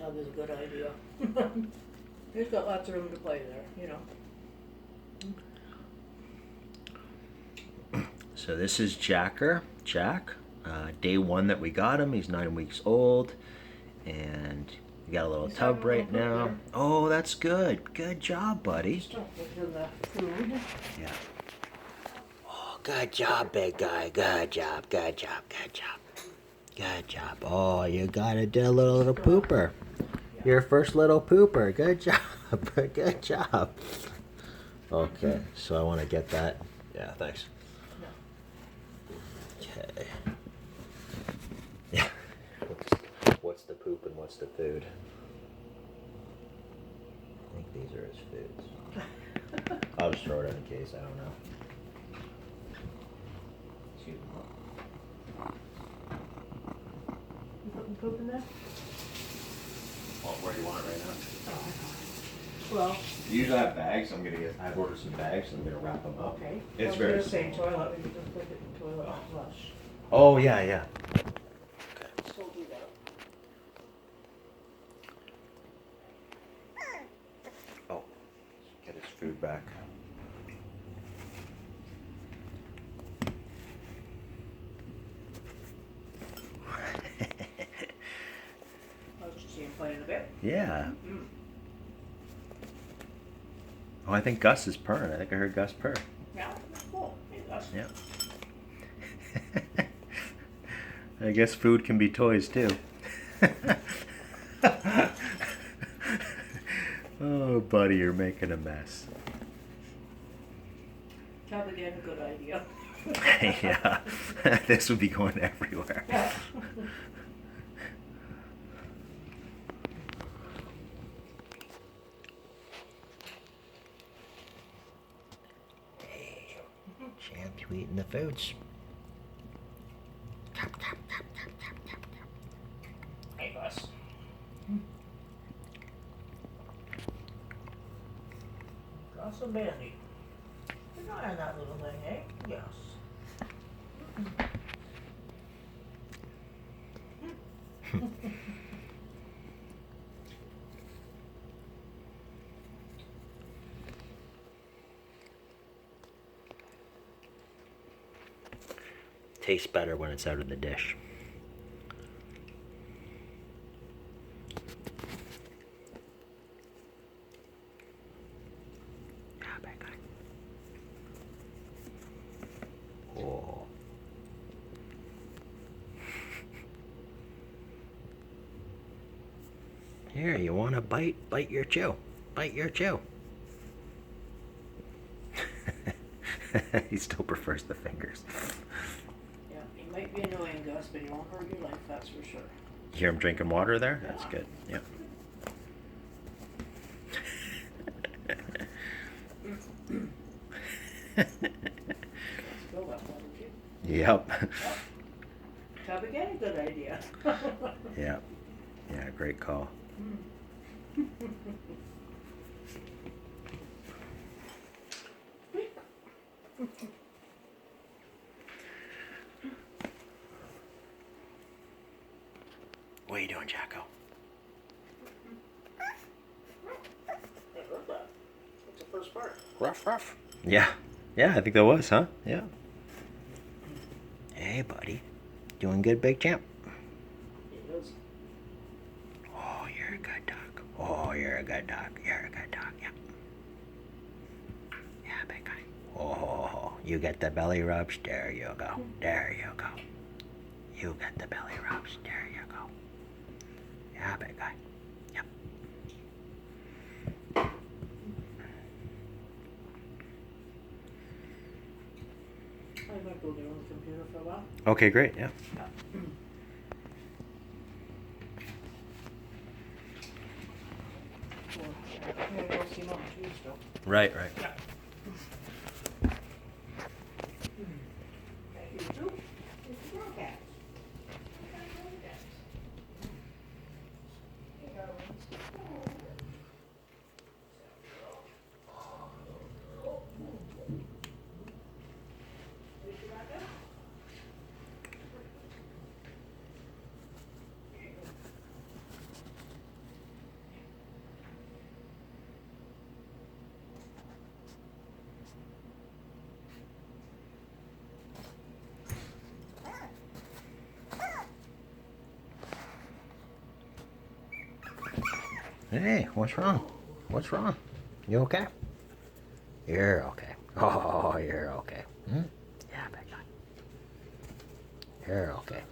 tub is a good idea. He's got lots of room to play there, you know. So this is Jack. Day 1 that we got him. He's 9 weeks old, and we got a little tub right now. Oh, that's good. Good job, buddy. Stuff in the food. Yeah. Oh, good job, big guy. Good job. Good job. Good job. Good job. Oh, you got a little pooper. Your first little pooper. Good job. Good job. Okay, so I want to get that. Yeah, thanks. Okay. Yeah. What's the poop and what's the food? I think these are his foods. I'll just throw it in case, I don't know. You putting poop in there? Well, where do you want it right now? Well, Usually I have bags. I've ordered some bags. I'm gonna wrap them up. okay. It's I very was gonna say small. toilet, we can just put it in toilet and flush. Oh yeah. So do that. Oh, get his food back. I'll just see him playing a bit. Yeah. Oh, I think Gus is purring. I think I heard Gus purr. Yeah, that's cool. Hey, Gus. Yeah. I guess food can be toys too. Oh, buddy, you're making a mess. Tub again, a good idea. Yeah, this would be going everywhere. Yeah. Hey, Champ, you eating the foods? Tap, tap, tap, tap, tap, tap, tap. Hey, Gus. Gus and Bandy. Good eye on that little thing, eh? Yes. Tastes better when it's out of the dish. Ah, bad guy. Oh. Here, you want a bite? Bite your chew. Bite your chew. He still prefers the fingers. Yeah, he might be annoying, Gus, but he won't hurt your life, that's for sure. You hear him drinking water there? That's Yeah. good. Yep. Let's fill that one, would you? Yep. Tub again, good idea. Yeah. Yeah, great call. What are you doing, Jacko? Hey, look that. What's the first part? Ruff, ruff. Yeah. Yeah, I think that was, huh? Yeah. Hey, buddy. Doing good, big champ? He is. Oh, you're a good dog. Oh, you're a good dog. You're a good dog, yeah. Yeah, big guy. Oh, you get the belly rubs. There you go. There you go. You get the belly rubs. There you go. Yeah, big guy. Yep. I might go there on the computer for a while. Okay, great. Yeah. Yeah. Well, go see Mom too, still. Right. Yeah. You too? It's your cats. Hey, what's wrong? What's wrong? You okay? You're okay. Oh, you're okay. Hmm? Yeah, big guy. You're okay.